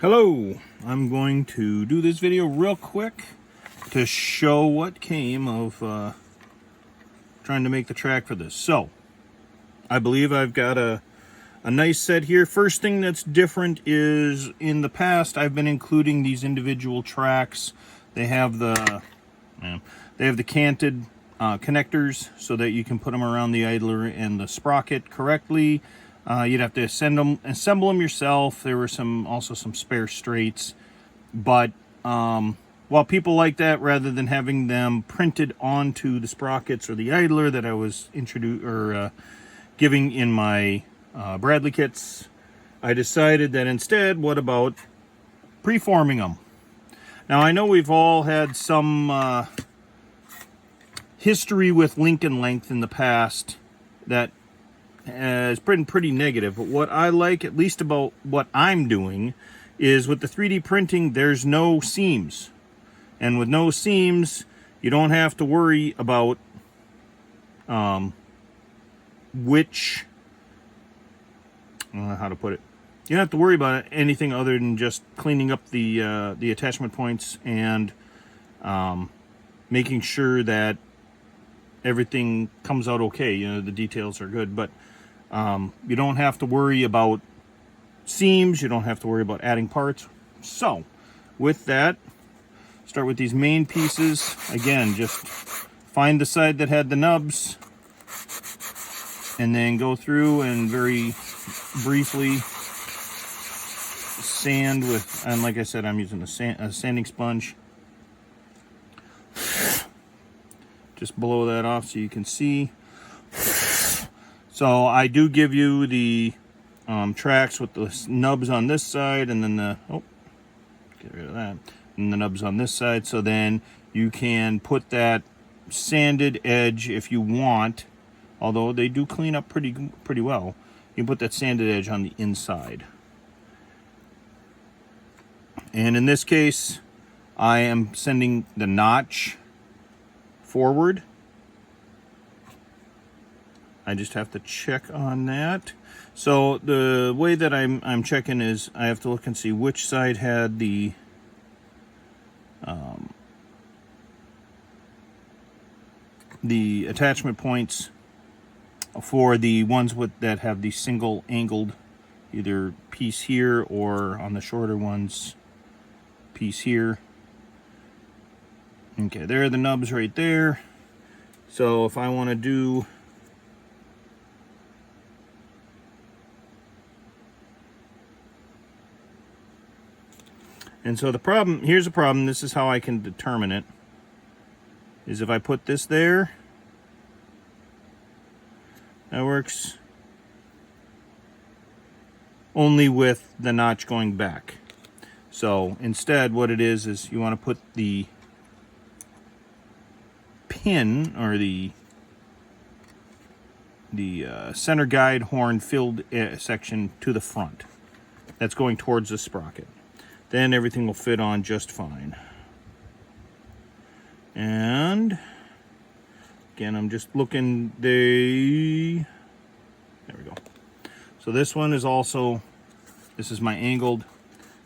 Hello, I'm going to do this video real quick to show what came of trying to make the track for this. So, I believe I've got a nice set here. First thing that's different is in the past I've been including these individual tracks. They have the canted connectors so that you can put them around the idler and the sprocket correctly. You'd have to assemble them yourself. There were also some spare straights, but while people like that, rather than having them printed onto the sprockets or the idler that I was giving in my Bradley kits, I decided that instead, what about preforming them? Now I know we've all had some history with Lincoln length in the past that has been pretty negative, but what I like, at least about what I'm doing, is with the 3D printing, there's no seams. And with no seams, you don't have to worry about which, I don't know how to put it. You don't have to worry about anything other than just cleaning up the attachment points and making sure that everything comes out okay. You know, the details are good, but you don't have to worry about seams. You don't have to worry about adding parts. So with that, start with these main pieces. Again, just find the side that had the nubs and then go through and very briefly sand with, and like I said, I'm using a sanding sponge. Just blow that off so you can see. So I do give you the tracks with the nubs on this side, and then get rid of that, and the nubs on this side, so then you can put that sanded edge if you want, although they do clean up pretty well. You can put that sanded edge on the inside. And in this case, I am sending the notch forward. I just have to check on that. So the way that I'm checking is I have to look and see which side had the attachment points for the ones that have the single angled either piece here, or on the shorter ones, piece here. Okay, there are the nubs right there. So if I want to do and so the problem, here's the problem, this is how I can determine it, is if I put this there, that works only with the notch going back. So instead what it is you want to put the pin or the center guide horn filled section to the front. That's going towards the sprocket. Then everything will fit on just fine. And again, I'm just looking, there we go. So this one is also, this is my angled.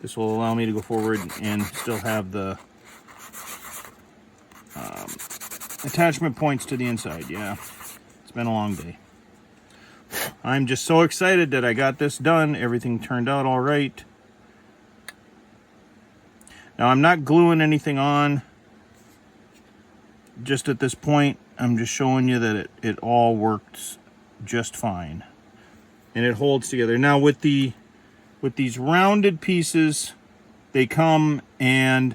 This will allow me to go forward and still have the attachment points to the inside. Yeah, it's been a long day. I'm just so excited that I got this done. Everything turned out all right. Now I'm not gluing anything on. Just at this point, I'm just showing you that it all works just fine. And it holds together. Now with these rounded pieces, they come, and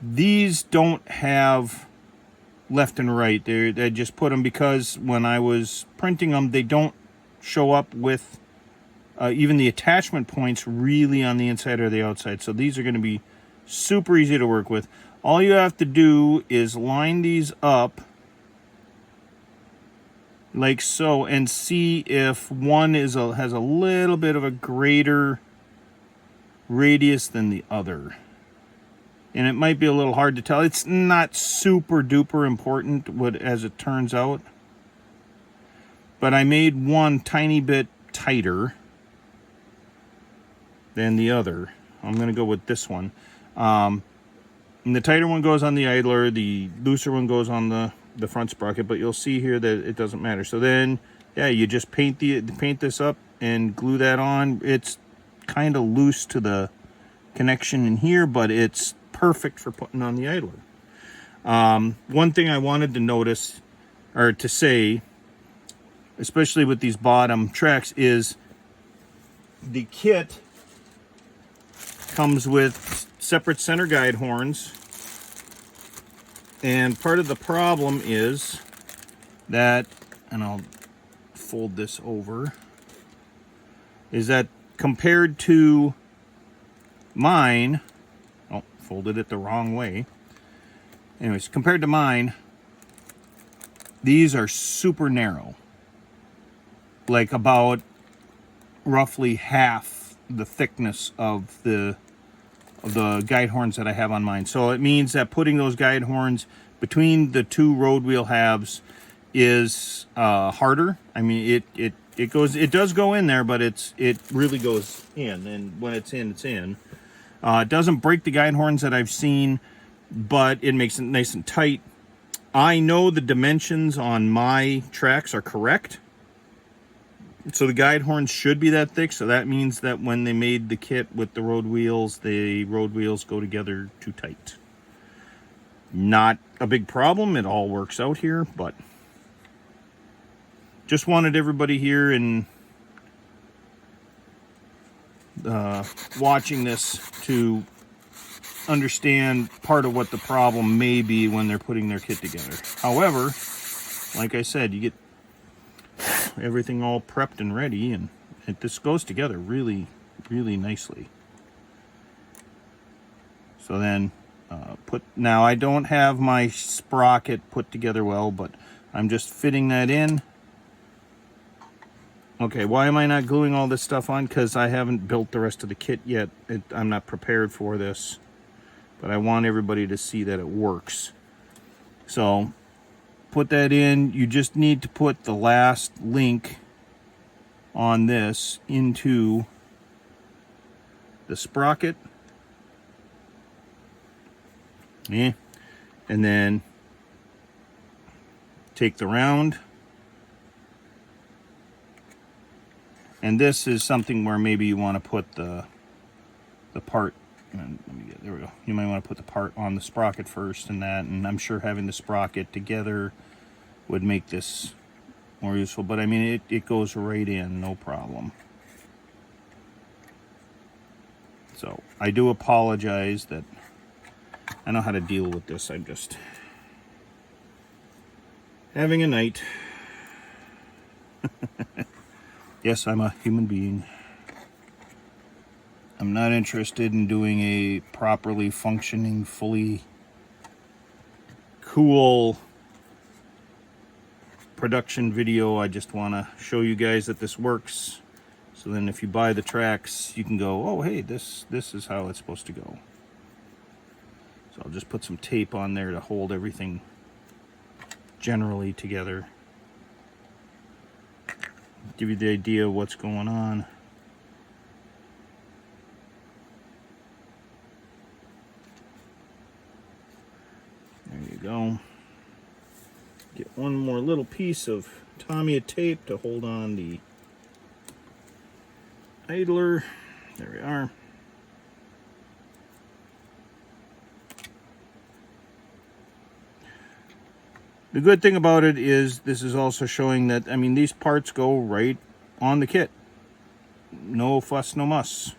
these don't have left and right. They just put them because when I was printing them, they don't show up with even the attachment points really on the inside or the outside. So these are going to be super easy to work with. All you have to do is line these up like so and see if one has a little bit of a greater radius than the other. And it might be a little hard to tell. It's not super duper important as it turns out. But I made one tiny bit tighter than the other. I'm going to go with this one. And the tighter one goes on the idler, the looser one goes on the front sprocket, but you'll see here that it doesn't matter. So then, yeah, you just paint this up and glue that on. It's kind of loose to the connection in here, but it's perfect for putting on the idler. One thing I wanted to notice, or to say, especially with these bottom tracks, is the kit comes with separate center guide horns, and part of the problem is that, and I'll fold this over, is that compared to mine, oh, folded it the wrong way. Anyways, compared to mine, these are super narrow, like about roughly half the thickness of the guide horns that I have on mine. So it means that putting those guide horns between the two road wheel halves is harder. I mean, it does go in there, but it really goes in, and when it's in, it's in. It doesn't break the guide horns that I've seen, but it makes it nice and tight. I know the dimensions on my tracks are correct. So the guide horns should be that thick, so that means that when they made the kit with the road wheels go together too tight. Not a big problem, it all works out here, but just wanted everybody here and watching this to understand part of what the problem may be when they're putting their kit together. However, like I said, you get everything all prepped and ready, and this goes together really, really nicely. So then now I don't have my sprocket put together well, but I'm just fitting that in. Okay, why am I not gluing all this stuff on? Because I haven't built the rest of the kit yet. I'm not prepared for this, but I want everybody to see that it works. So put that in. You just need to put the last link on this into the sprocket. Yeah. And then take the round. And this is something where maybe you want to put the part, and let me get, there we go. You might want to put the part on the sprocket first and that, and I'm sure having the sprocket together would make this more useful, but I mean it goes right in, no problem. So I do apologize that I know how to deal with this. I'm just having a night. Yes, I'm a human being. I'm not interested in doing a properly functioning, fully cool production video. I just want to show you guys that this works. So then if you buy the tracks, you can go, oh, hey, this is how it's supposed to go. So I'll just put some tape on there to hold everything generally together. Give you the idea of what's going on. There you go. Get one more little piece of Tamiya tape to hold on the idler. There we are. The good thing about it is this is also showing that, I mean, these parts go right on the kit. No fuss, no muss.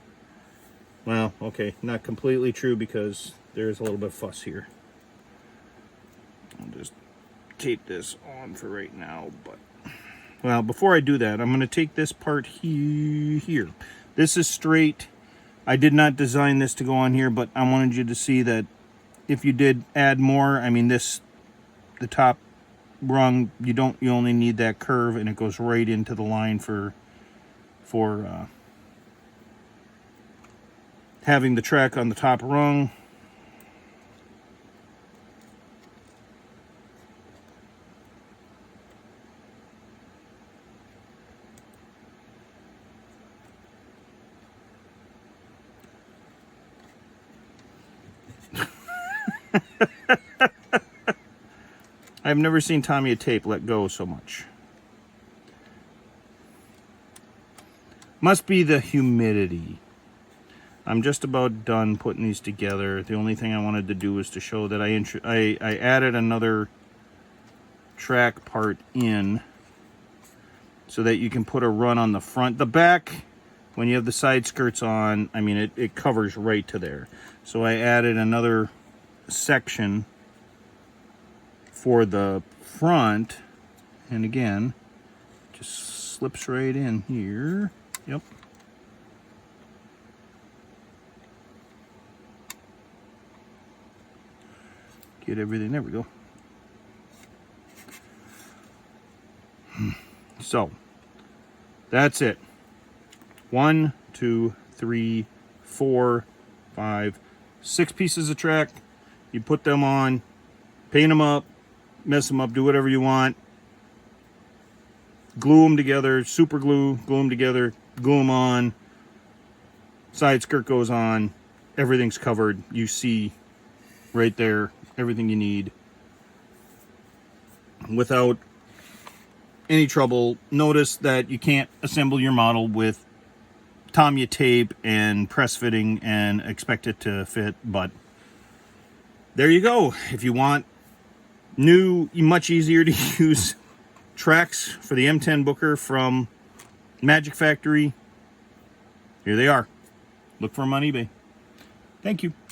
Well, okay, not completely true because there's a little bit of fuss here. I'll just tape this on for right now, but well, before I do that, I'm going to take this part here. This is straight. I did not design this to go on here, but I wanted you to see that if you did add more, I mean, the top rung, you only need that curve, and it goes right into the line for having the track on the top rung. I've never seen Tamiya tape let go so much. Must be the humidity. I'm just about done putting these together. The only thing I wanted to do was to show that I added another track part in so that you can put a run on the front. The back, when you have the side skirts on, I mean, it covers right to there. So I added another section for the front, and again, just slips right in here. Yep. Get everything, there we go. So, that's it. 1, 2, 3, 4, 5, 6 pieces of track. You put them on, paint them up, mess them up, do whatever you want. Glue them together, super glue them together, glue them on. Side skirt goes on, everything's covered. You see right there everything you need without any trouble. Notice that you can't assemble your model with Tamiya tape and press fitting and expect it to fit, but there you go. If you want new, much easier to use tracks for the M10 Booker from Magic Factory, here they are. Look for them on eBay. Thank you.